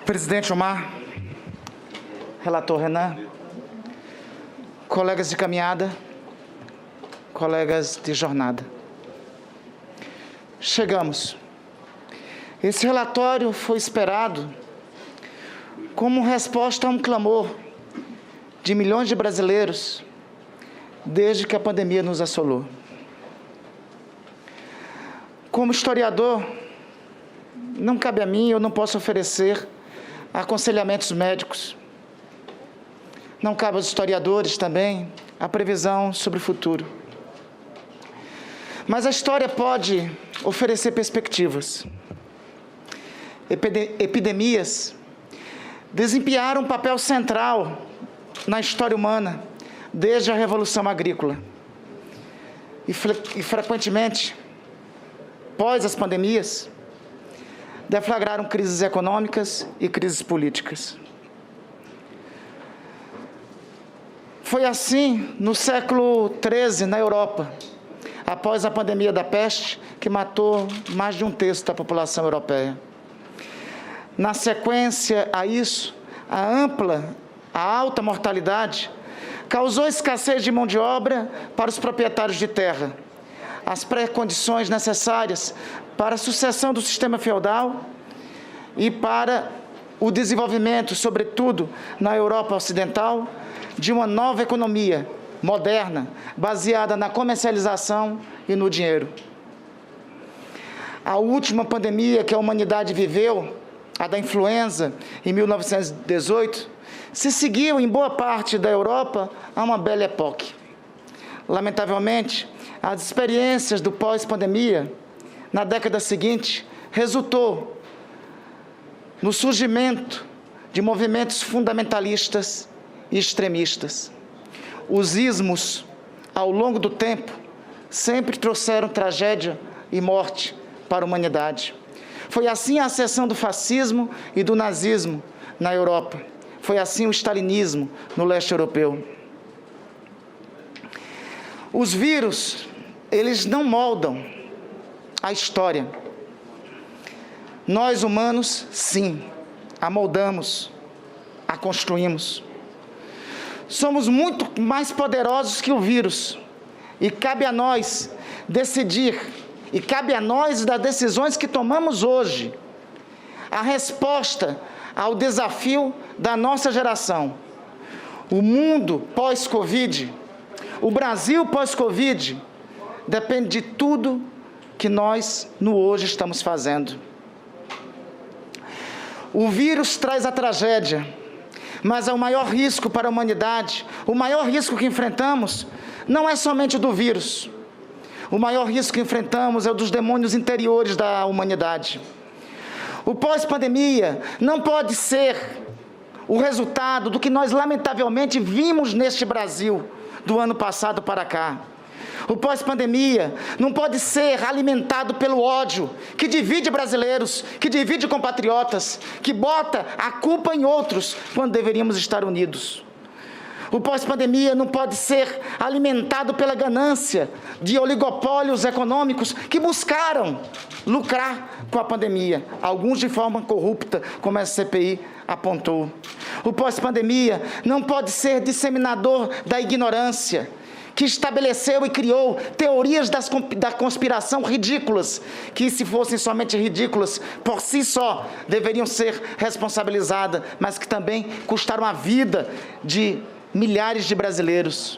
Presidente Omar, relator Renan, colegas de caminhada, colegas de jornada. Chegamos. Esse relatório foi esperado como resposta a um clamor de milhões de brasileiros desde que a pandemia nos assolou. Como historiador, não cabe a mim, eu não posso oferecer aconselhamentos médicos. Não cabe aos historiadores também a previsão sobre o futuro. Mas a história pode oferecer perspectivas. Epidemias desempenharam um papel central na história humana desde a Revolução Agrícola. E frequentemente, pós as pandemias, deflagraram crises econômicas e crises políticas. Foi assim no século XIII, na Europa, após a pandemia da peste, que matou mais de um terço da população europeia. Na sequência a isso, a alta mortalidade causou escassez de mão de obra para os proprietários de terra, as pré-condições necessárias para a sucessão do sistema feudal e para o desenvolvimento, sobretudo na Europa Ocidental, de uma nova economia moderna, baseada na comercialização e no dinheiro. A última pandemia que a humanidade viveu, a da influenza, em 1918, se seguiu em boa parte da Europa a uma Belle Époque. Lamentavelmente, as experiências do pós-pandemia, na década seguinte, resultou no surgimento de movimentos fundamentalistas e extremistas. Os ismos, ao longo do tempo, sempre trouxeram tragédia e morte para a humanidade. Foi assim a ascensão do fascismo e do nazismo na Europa. Foi assim o stalinismo no leste europeu. Os vírus, eles não moldam a história. Nós, humanos, sim, a moldamos, a construímos. Somos muito mais poderosos que o vírus. E cabe a nós decidir, e cabe a nós das decisões que tomamos hoje, a resposta ao desafio da nossa geração. O mundo pós-Covid, o Brasil pós-Covid, depende de tudo que nós, no hoje, estamos fazendo. O vírus traz a tragédia, mas é o maior risco para a humanidade. O maior risco que enfrentamos não é somente o do vírus. O maior risco que enfrentamos é o dos demônios interiores da humanidade. O pós-pandemia não pode ser o resultado do que nós, lamentavelmente, vimos neste Brasil do ano passado para cá. O pós-pandemia não pode ser alimentado pelo ódio que divide brasileiros, que divide compatriotas, que bota a culpa em outros quando deveríamos estar unidos. O pós-pandemia não pode ser alimentado pela ganância de oligopólios econômicos que buscaram lucrar com a pandemia, alguns de forma corrupta, como a CPI apontou. O pós-pandemia não pode ser disseminador da ignorância, que estabeleceu e criou teorias da conspiração ridículas, que, se fossem somente ridículas, por si só, deveriam ser responsabilizadas, mas que também custaram a vida de milhares de brasileiros.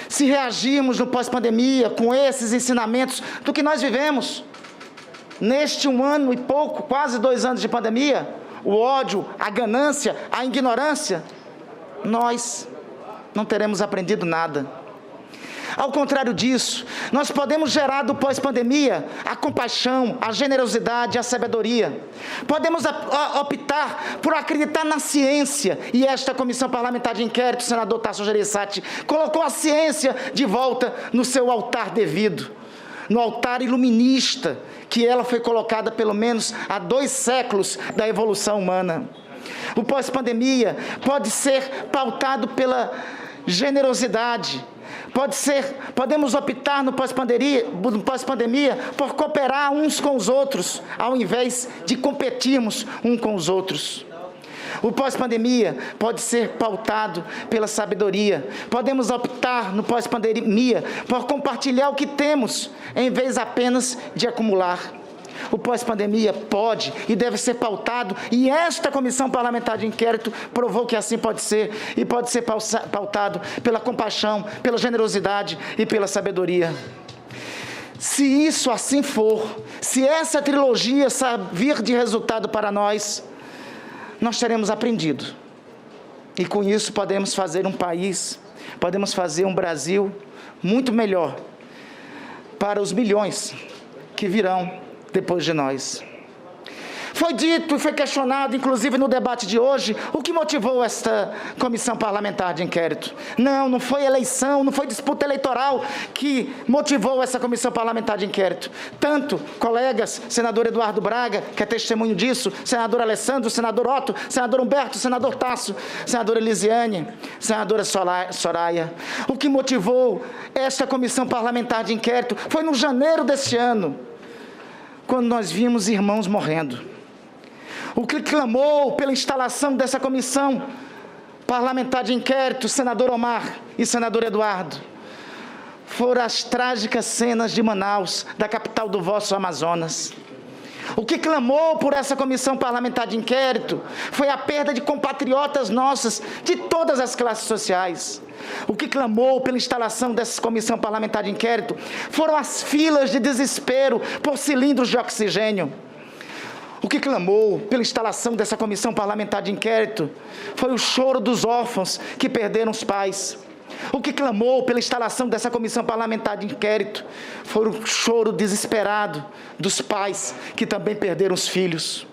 Se reagirmos no pós-pandemia com esses ensinamentos do que nós vivemos, neste 1 ano e pouco, quase 2 anos de pandemia, o ódio, a ganância, a ignorância, nós não teremos aprendido nada. Ao contrário disso, nós podemos gerar do pós-pandemia a compaixão, a generosidade, a sabedoria. Podemos optar por acreditar na ciência, e esta Comissão Parlamentar de Inquérito, o senador Tasso Gereissati, colocou a ciência de volta no seu altar devido, no altar iluminista, que ela foi colocada pelo menos há 2 séculos da evolução humana. O pós-pandemia pode ser pautado pela generosidade. Podemos optar no pós-pandemia por cooperar uns com os outros, ao invés de competirmos uns com os outros. O pós-pandemia pode ser pautado pela sabedoria. Podemos optar no pós-pandemia por compartilhar o que temos, em vez apenas de acumular. O pós-pandemia pode e deve ser pautado, e esta comissão parlamentar de inquérito provou que assim pode ser, e pode ser pautado pela compaixão, pela generosidade e pela sabedoria. Se isso assim for, se essa trilogia servir de resultado para nós teremos aprendido. E com isso podemos fazer um país, podemos fazer um Brasil muito melhor para os milhões que virão depois de nós. Foi dito e foi questionado, inclusive no debate de hoje, o que motivou esta comissão parlamentar de inquérito. Não foi eleição, não foi disputa eleitoral que motivou essa comissão parlamentar de inquérito. Tanto colegas, senador Eduardo Braga, que é testemunho disso, senador Alessandro, senador Otto, senador Humberto, senador Tasso, senadora Elisiane, senadora Soraya. O que motivou esta comissão parlamentar de inquérito foi no janeiro deste ano, quando nós vimos irmãos morrendo. O que clamou pela instalação dessa comissão parlamentar de inquérito, senador Omar e senador Eduardo, foram as trágicas cenas de Manaus, da capital do vosso Amazonas. O que clamou por essa comissão parlamentar de inquérito foi a perda de compatriotas nossos, de todas as classes sociais. O que clamou pela instalação dessa comissão parlamentar de inquérito foram as filas de desespero por cilindros de oxigênio. O que clamou pela instalação dessa comissão parlamentar de inquérito foi o choro dos órfãos que perderam os pais. O que clamou pela instalação dessa comissão parlamentar de inquérito foi o choro desesperado dos pais que também perderam os filhos.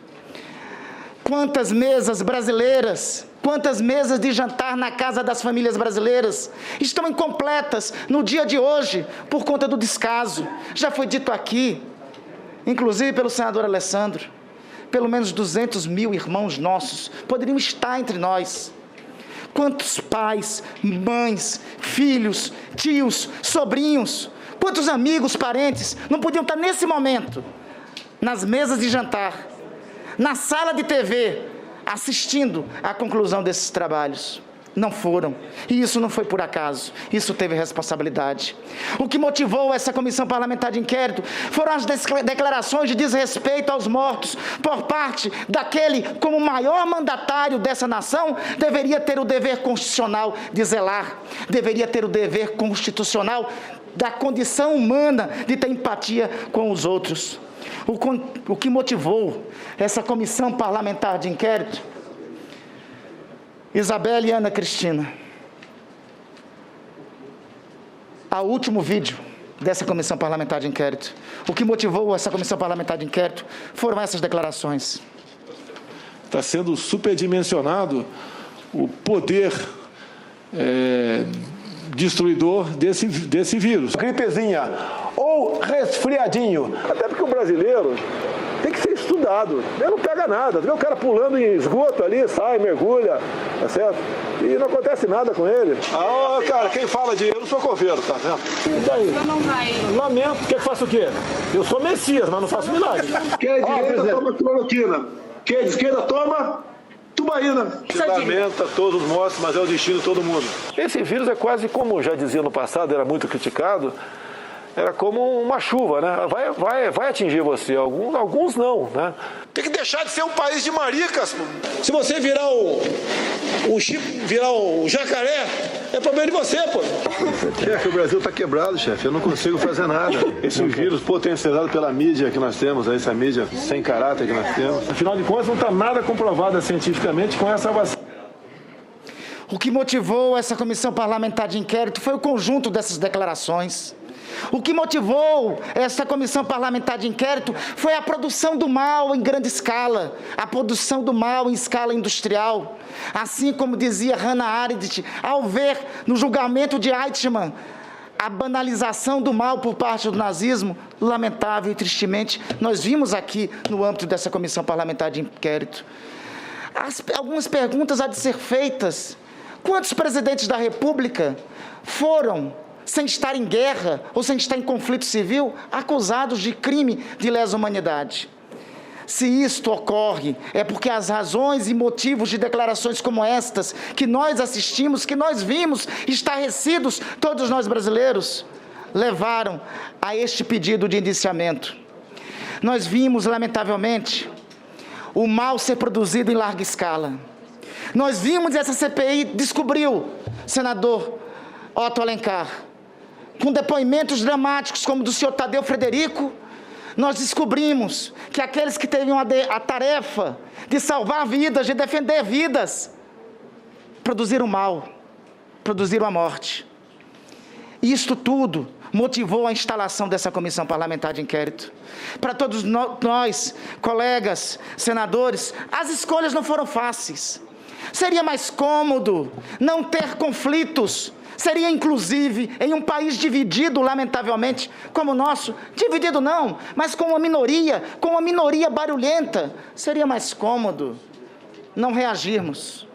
Quantas mesas brasileiras, quantas mesas de jantar na casa das famílias brasileiras estão incompletas no dia de hoje por conta do descaso? Já foi dito aqui, inclusive pelo senador Alessandro, pelo menos 200 mil irmãos nossos poderiam estar entre nós. Quantos pais, mães, filhos, tios, sobrinhos, quantos amigos, parentes não podiam estar nesse momento nas mesas de jantar, na sala de TV, assistindo à conclusão desses trabalhos? Não foram, e isso não foi por acaso, isso teve responsabilidade. O que motivou essa comissão parlamentar de inquérito foram as declarações de desrespeito aos mortos por parte daquele, como maior mandatário dessa nação, deveria ter o dever constitucional de zelar, deveria ter o dever constitucional da condição humana de ter empatia com os outros. O que motivou essa comissão parlamentar de inquérito, Isabela e Ana Cristina, ao último vídeo dessa comissão parlamentar de inquérito, o que motivou essa comissão parlamentar de inquérito foram essas declarações. Está sendo superdimensionado o poder destruidor desse vírus. Gripezinha ou resfriadinho. Até porque o brasileiro tem que ser estudado. Ele não pega nada. Vê o cara pulando em esgoto ali, sai, mergulha, tá certo? E não acontece nada com ele. Ah, cara, quem fala de eu não sou coveiro, tá vendo? E daí? Então não vai. Lamento, quer que faça o quê? Eu sou Messias, mas não faço milagre. Quem é de direita toma cloroquina. Quem é de esquerda toma tubaína. Se lamenta todos os mortos, mas é o destino de todo mundo. Esse vírus é quase como, já dizia no passado, era muito criticado, era como uma chuva, né? Vai atingir você, alguns não, né? Tem que deixar de ser um país de maricas. Se você virar um jacaré, é problema de você, pô. Chefe, o Brasil está quebrado, chefe. Eu não consigo fazer nada. Esse vírus potencializado pela mídia que nós temos, essa mídia sem caráter que nós temos. Afinal de contas, não está nada comprovado cientificamente com essa vacina. O que motivou essa comissão parlamentar de inquérito foi o conjunto dessas declarações. O que motivou essa comissão parlamentar de inquérito foi a produção do mal em grande escala, a produção do mal em escala industrial. Assim como dizia Hannah Arendt, ao ver no julgamento de Eichmann a banalização do mal por parte do nazismo, lamentável e tristemente, nós vimos aqui no âmbito dessa comissão parlamentar de inquérito. Algumas perguntas há de ser feitas. Quantos presidentes da República foram, sem estar em guerra ou sem estar em conflito civil, acusados de crime de lesa humanidade? Se isto ocorre, é porque as razões e motivos de declarações como estas, que nós assistimos, que nós vimos, estarrecidos, todos nós brasileiros, levaram a este pedido de indiciamento. Nós vimos, lamentavelmente, o mal ser produzido em larga escala. Nós vimos, essa CPI descobriu, senador Otto Alencar, com depoimentos dramáticos como do senhor Tadeu Frederico, nós descobrimos que aqueles que teriam a tarefa de salvar vidas, de defender vidas, produziram mal, produziram a morte. E isto tudo motivou a instalação dessa comissão parlamentar de inquérito. Para todos nós, colegas, senadores, as escolhas não foram fáceis. Seria mais cômodo não ter conflitos. Seria, inclusive, em um país dividido, lamentavelmente, como o nosso, dividido não, mas com uma minoria barulhenta, seria mais cômodo não reagirmos.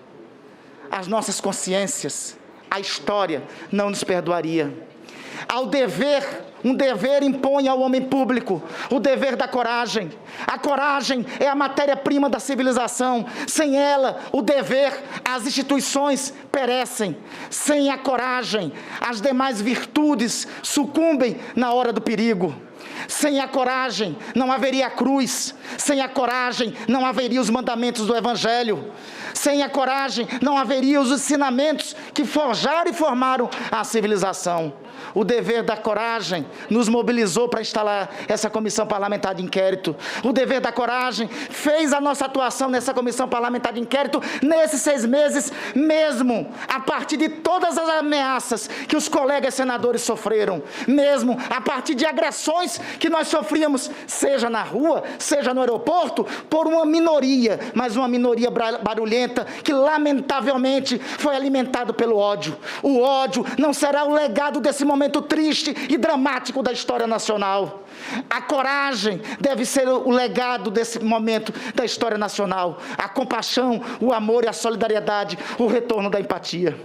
As nossas consciências, a história não nos perdoaria. Um dever impõe ao homem público o dever da coragem. A coragem é a matéria-prima da civilização. Sem ela, o dever, as instituições perecem. Sem a coragem, as demais virtudes sucumbem na hora do perigo. Sem a coragem, não haveria a cruz. Sem a coragem, não haveria os mandamentos do Evangelho. Sem a coragem, não haveria os ensinamentos que forjaram e formaram a civilização. O dever da coragem nos mobilizou para instalar essa comissão parlamentar de inquérito. O dever da coragem fez a nossa atuação nessa comissão parlamentar de inquérito nesses 6 meses, mesmo a partir de todas as ameaças que os colegas senadores sofreram, mesmo a partir de agressões que nós sofríamos, seja na rua, seja no aeroporto, por uma minoria, mas uma minoria barulhenta que lamentavelmente foi alimentado pelo ódio. O ódio não será o legado desse momento triste e dramático da história nacional. A coragem deve ser o legado desse momento da história nacional. A compaixão, o amor e a solidariedade, o retorno da empatia.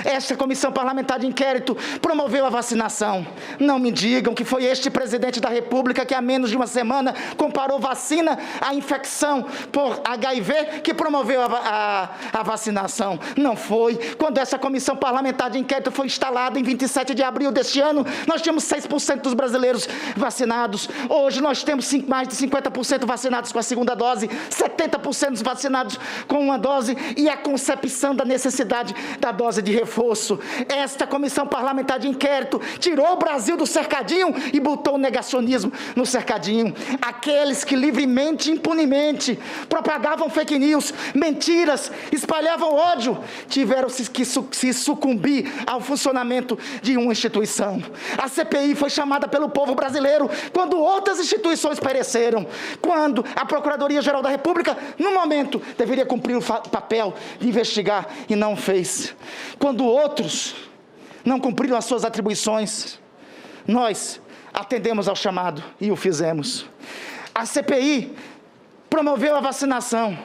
Esta comissão parlamentar de inquérito promoveu a vacinação. Não me digam que foi este presidente da República que há menos de uma semana comparou vacina à infecção por HIV que promoveu a vacinação. Não foi. Quando essa comissão parlamentar de inquérito foi instalada em 27 de abril deste ano, nós tínhamos 6% dos brasileiros vacinados. Hoje nós temos mais de 50% vacinados com a segunda dose, 70% vacinados com uma dose e a concepção da necessidade da dose de reforço. Esta comissão parlamentar de inquérito tirou o Brasil do cercadinho e botou o negacionismo no cercadinho. Aqueles que livremente e impunemente propagavam fake news, mentiras, espalhavam ódio, tiveram que se sucumbir ao funcionamento de uma instituição. A CPI foi chamada pelo povo brasileiro quando outras instituições pereceram, quando a Procuradoria-Geral da República, no momento, deveria cumprir o papel de investigar e não fez. Quando outros não cumpriram as suas atribuições, nós atendemos ao chamado e o fizemos. A CPI promoveu a vacinação,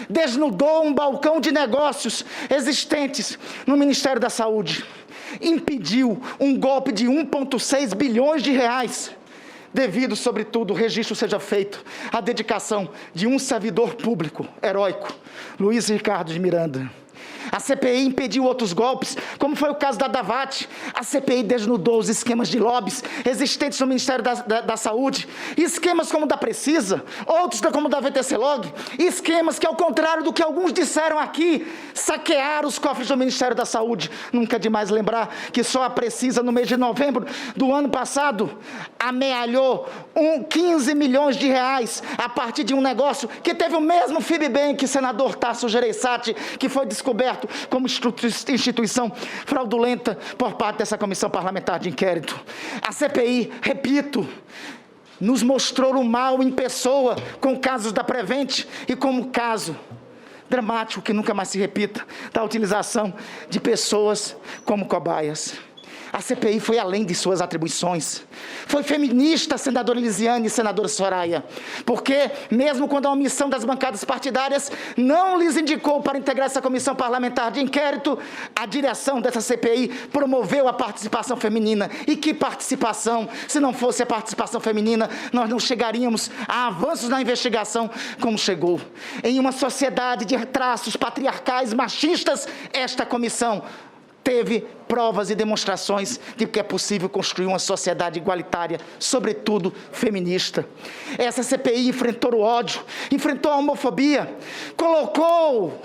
desnudou um balcão de negócios existentes no Ministério da Saúde, impediu um golpe de 1,6 bilhões de reais, devido, sobretudo, o registro seja feito à dedicação de um servidor público heróico, Luiz Ricardo de Miranda. A CPI impediu outros golpes, como foi o caso da Davat. A CPI desnudou os esquemas de lobbies existentes no Ministério da Saúde, esquemas como o da Precisa, outros como o da VTC-Log, esquemas que, ao contrário do que alguns disseram aqui, saquearam os cofres do Ministério da Saúde. Nunca é demais lembrar que só a Precisa, no mês de novembro do ano passado, amealhou 15 milhões de reais a partir de um negócio que teve o mesmo Fibbank, senador Tasso Gereissati, que foi descoberto como instituição fraudulenta por parte dessa comissão parlamentar de inquérito. A CPI, repito, nos mostrou o mal em pessoa com casos da Prevent e como caso dramático que nunca mais se repita, da utilização de pessoas como cobaias. A CPI foi além de suas atribuições. Foi feminista, senadora Elisiane e senadora Soraya, porque mesmo quando a omissão das bancadas partidárias não lhes indicou para integrar essa comissão parlamentar de inquérito, a direção dessa CPI promoveu a participação feminina. E que participação! Se não fosse a participação feminina, nós não chegaríamos a avanços na investigação como chegou. Em uma sociedade de traços patriarcais, machistas, esta comissão teve provas e demonstrações de que é possível construir uma sociedade igualitária, sobretudo feminista. Essa CPI enfrentou o ódio, enfrentou a homofobia, colocou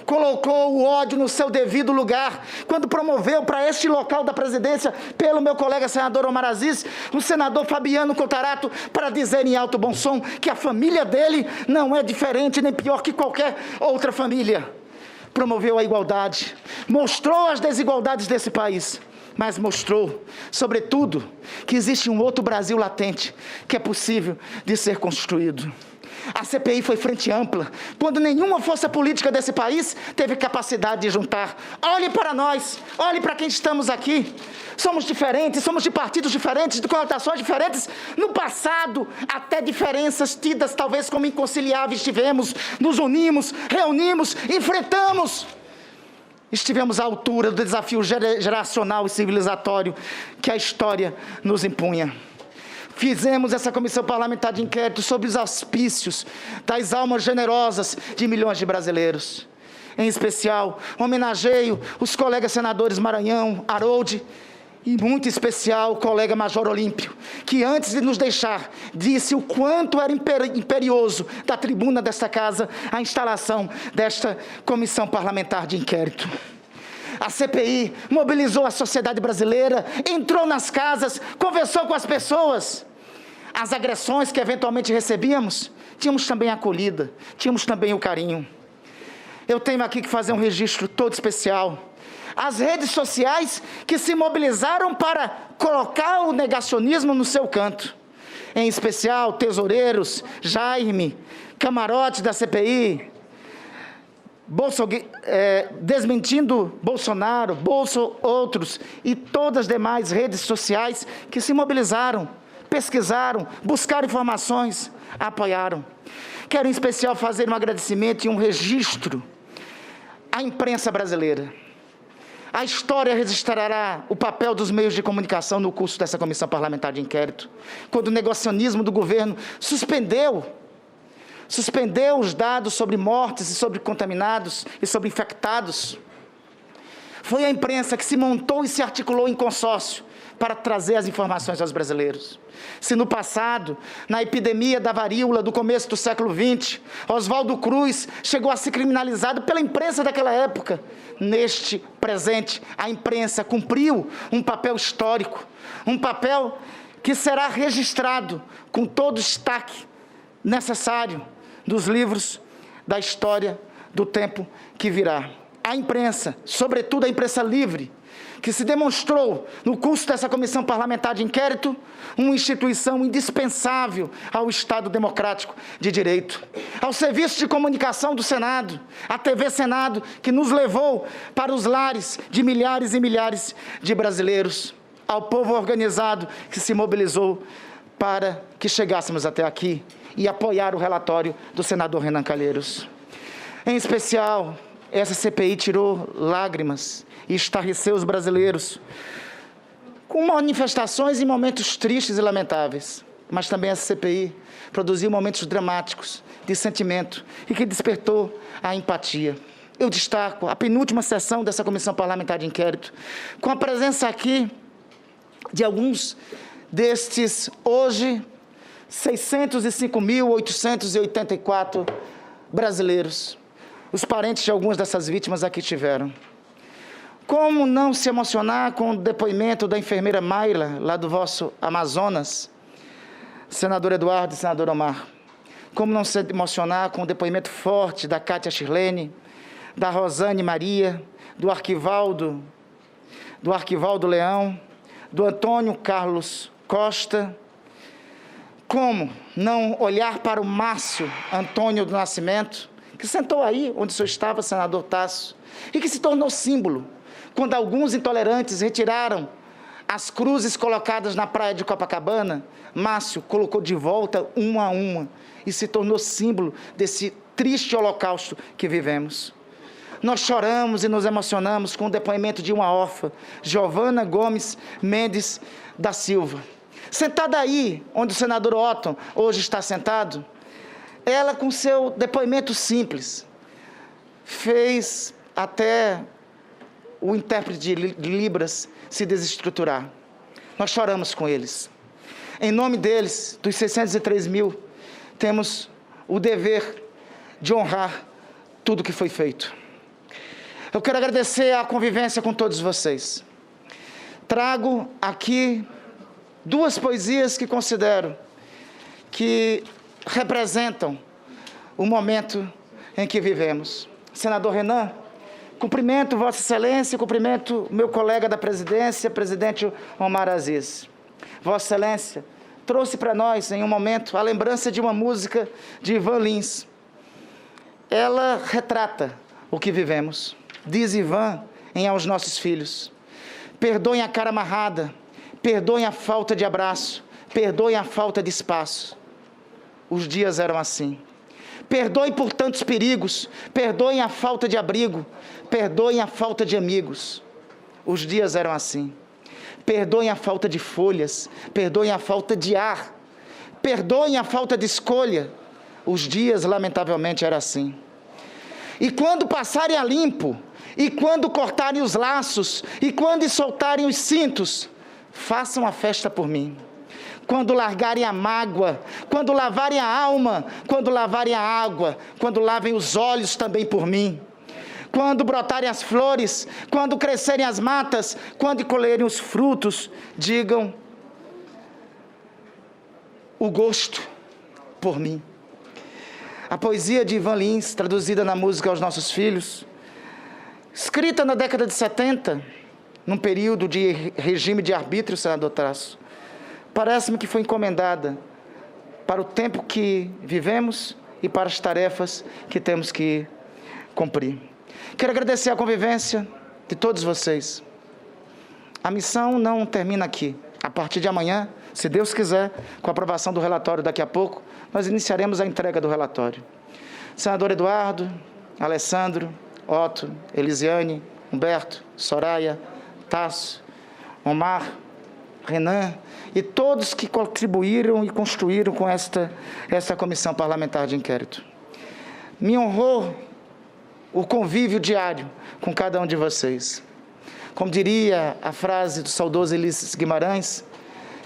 o ódio no seu devido lugar, quando promoveu para este local da presidência, pelo meu colega senador Omar Aziz, o senador Fabiano Contarato, para dizer em alto bom som que a família dele não é diferente nem pior que qualquer outra família. Promoveu a igualdade, mostrou as desigualdades desse país, mas mostrou, sobretudo, que existe um outro Brasil latente, que é possível de ser construído. A CPI foi frente ampla, quando nenhuma força política desse país teve capacidade de juntar. Olhe para nós, olhe para quem estamos aqui. Somos diferentes, somos de partidos diferentes, de conotações diferentes. No passado, até diferenças tidas talvez como inconciliáveis tivemos, nos unimos, reunimos, enfrentamos. Estivemos à altura do desafio geracional e civilizatório que a história nos impunha. Fizemos essa comissão parlamentar de inquérito sob os auspícios das almas generosas de milhões de brasileiros. Em especial, homenageio os colegas senadores Maranhão, Harold e, muito especial, o colega Major Olímpio, que antes de nos deixar, disse o quanto era imperioso da tribuna desta casa a instalação desta comissão parlamentar de inquérito. A CPI mobilizou a sociedade brasileira, entrou nas casas, conversou com as pessoas. As agressões que eventualmente recebíamos, tínhamos também a acolhida, tínhamos também o carinho. Eu tenho aqui que fazer um registro todo especial. As redes sociais que se mobilizaram para colocar o negacionismo no seu canto. Em especial, tesoureiros, Jaime, camarote da CPI, desmentindo Bolsonaro, outros e todas as demais redes sociais que se mobilizaram, pesquisaram, buscaram informações, apoiaram. Quero em especial fazer um agradecimento e um registro à imprensa brasileira. A história registrará o papel dos meios de comunicação no curso dessa comissão parlamentar de inquérito, quando o negacionismo do governo suspendeu os dados sobre mortes e sobre contaminados e sobre infectados. Foi a imprensa que se montou e se articulou em consórcio para trazer as informações aos brasileiros. Se no passado, na epidemia da varíola do começo do século XX, Oswaldo Cruz chegou a ser criminalizado pela imprensa daquela época, neste presente, a imprensa cumpriu um papel histórico, um papel que será registrado com todo o destaque necessário dos livros da história do tempo que virá. A imprensa, sobretudo a imprensa livre, que se demonstrou, no curso dessa comissão parlamentar de inquérito, uma instituição indispensável ao Estado democrático de direito, ao serviço de comunicação do Senado, a TV Senado, que nos levou para os lares de milhares e milhares de brasileiros, ao povo organizado que se mobilizou para que chegássemos até aqui e apoiar o relatório do senador Renan Calheiros. Em especial, essa CPI tirou lágrimas e estarreceu os brasileiros com manifestações em momentos tristes e lamentáveis. Mas também essa CPI produziu momentos dramáticos de sentimento e que despertou a empatia. Eu destaco a penúltima sessão dessa comissão parlamentar de inquérito, com a presença aqui de alguns destes, hoje, 605.884 brasileiros. Os parentes de algumas dessas vítimas aqui tiveram. Como não se emocionar com o depoimento da enfermeira Mayla, lá do vosso Amazonas, senador Eduardo e senador Omar? Como não se emocionar com o depoimento forte da Cátia Shirlene, da Rosane Maria, do Arquivaldo Leão, do Antônio Carlos Costa? Como não olhar para o Márcio Antônio do Nascimento, que sentou aí onde o senhor estava, senador Tasso, e que se tornou símbolo, quando alguns intolerantes retiraram As cruzes colocadas na praia de Copacabana, Márcio colocou de volta uma a uma e se tornou símbolo desse triste holocausto que vivemos. Nós choramos e nos emocionamos com o depoimento de uma órfã, Giovana Gomes Mendes da Silva. Sentada aí, onde o senador Otton hoje está sentado, ela, com seu depoimento simples, fez até o intérprete de Libras se desestruturar. Nós choramos com eles. Em nome deles, dos 603 mil, temos o dever de honrar tudo que foi feito. Eu quero agradecer a convivência com todos vocês. Trago aqui 2 poesias que considero que representam o momento em que vivemos. Senador Renan, cumprimento Vossa Excelência, cumprimento meu colega da presidência, presidente Omar Aziz. Vossa Excelência trouxe para nós, em um momento, a lembrança de uma música de Ivan Lins. Ela retrata o que vivemos. Diz Ivan em Aos Nossos Filhos: perdoem a cara amarrada, perdoem a falta de abraço, perdoem a falta de espaço. Os dias eram assim. Perdoem por tantos perigos, perdoem a falta de abrigo, perdoem a falta de amigos. Os dias eram assim. Perdoem a falta de folhas, perdoem a falta de ar, perdoem a falta de escolha. Os dias, lamentavelmente, eram assim. E quando passarem a limpo, e quando cortarem os laços, e quando soltarem os cintos, façam a festa por mim. Quando largarem a mágoa, quando lavarem a alma, quando lavarem a água, quando lavem os olhos também por mim. Quando brotarem as flores, quando crescerem as matas, quando colherem os frutos, digam o gosto por mim. A poesia de Ivan Lins, traduzida na música Aos Nossos Filhos, escrita na década de 70, num período de regime de arbítrio, senador Tasso, parece-me que foi encomendada para o tempo que vivemos e para as tarefas que temos que cumprir. Quero agradecer a convivência de todos vocês. A missão não termina aqui. A partir de amanhã, se Deus quiser, com a aprovação do relatório daqui a pouco, nós iniciaremos a entrega do relatório. Senador Eduardo, Alessandro, Otto, Elisiane, Humberto, Soraya, Tasso, Omar, Renan e todos que contribuíram e construíram com esta comissão parlamentar de inquérito. Me honrou o convívio diário com cada um de vocês. Como diria a frase do saudoso Ulisses Guimarães,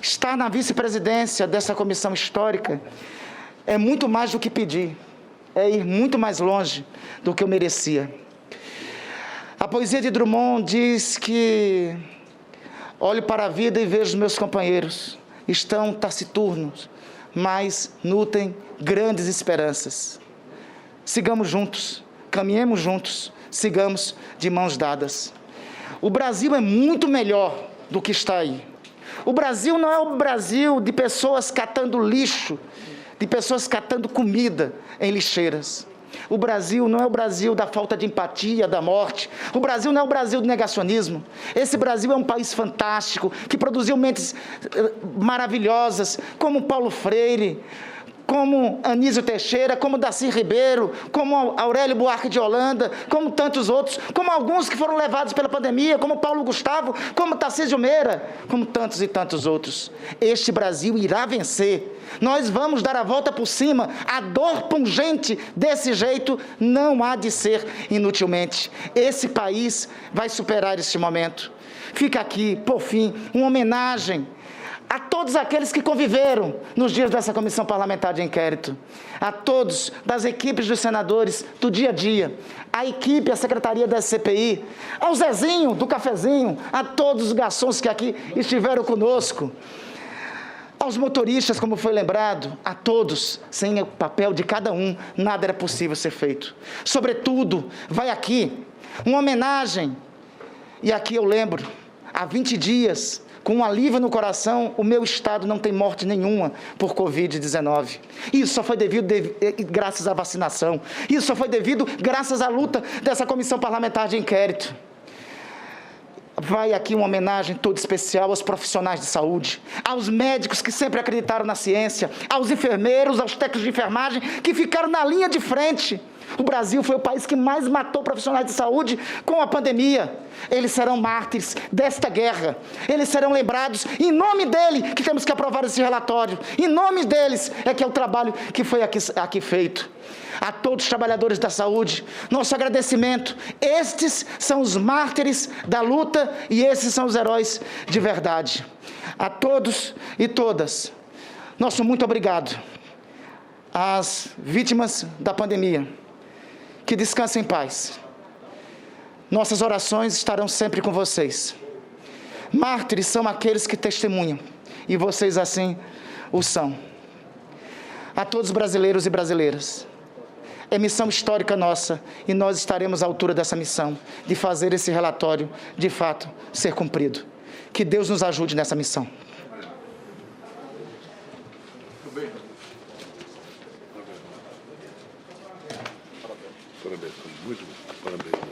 estar na vice-presidência dessa comissão histórica é muito mais do que pedir, é ir muito mais longe do que eu merecia. A poesia de Drummond diz que olho para a vida e vejo meus companheiros, estão taciturnos, mas nutrem grandes esperanças. Sigamos juntos, caminhemos juntos, sigamos de mãos dadas. O Brasil é muito melhor do que está aí. O Brasil não é o Brasil de pessoas catando lixo, de pessoas catando comida em lixeiras. O Brasil não é o Brasil da falta de empatia, da morte. O Brasil não é o Brasil do negacionismo. Esse Brasil é um país fantástico, que produziu mentes maravilhosas, como Paulo Freire, como Anísio Teixeira, como Darcy Ribeiro, como Aurélio Buarque de Holanda, como tantos outros, como alguns que foram levados pela pandemia, como Paulo Gustavo, como Tarcísio Meira, como tantos e tantos outros. Este Brasil irá vencer. Nós vamos dar a volta por cima. A dor pungente desse jeito não há de ser inutilmente. Esse país vai superar este momento. Fica aqui, por fim, uma homenagem a todos aqueles que conviveram nos dias dessa comissão parlamentar de inquérito, a todos das equipes dos senadores do dia a dia, a equipe, a secretaria da CPI, ao Zezinho do cafezinho, a todos os garçons que aqui estiveram conosco, aos motoristas, como foi lembrado, a todos, sem o papel de cada um, nada era possível ser feito. Sobretudo, vai aqui uma homenagem, e aqui eu lembro, há 20 dias, com um alívio no coração, o meu estado não tem morte nenhuma por Covid-19. Isso só foi devido graças à vacinação. Isso só foi devido graças à luta dessa comissão parlamentar de inquérito. Vai aqui uma homenagem toda especial aos profissionais de saúde, aos médicos que sempre acreditaram na ciência, aos enfermeiros, aos técnicos de enfermagem que ficaram na linha de frente. O Brasil foi o país que mais matou profissionais de saúde com a pandemia. Eles serão mártires desta guerra. Eles serão lembrados. Em nome dele que temos que aprovar esse relatório. Em nome deles é que é o trabalho que foi aqui feito. A todos os trabalhadores da saúde, nosso agradecimento. Estes são os mártires da luta e esses são os heróis de verdade. A todos e todas, nosso muito obrigado. Às vítimas da pandemia, que descansem em paz. Nossas orações estarão sempre com vocês. Mártires são aqueles que testemunham, e vocês assim o são. A todos os brasileiros e brasileiras, é missão histórica nossa, e nós estaremos à altura dessa missão, de fazer esse relatório, de fato, ser cumprido. Que Deus nos ajude nessa missão. Parabéns, muito bem. Parabéns.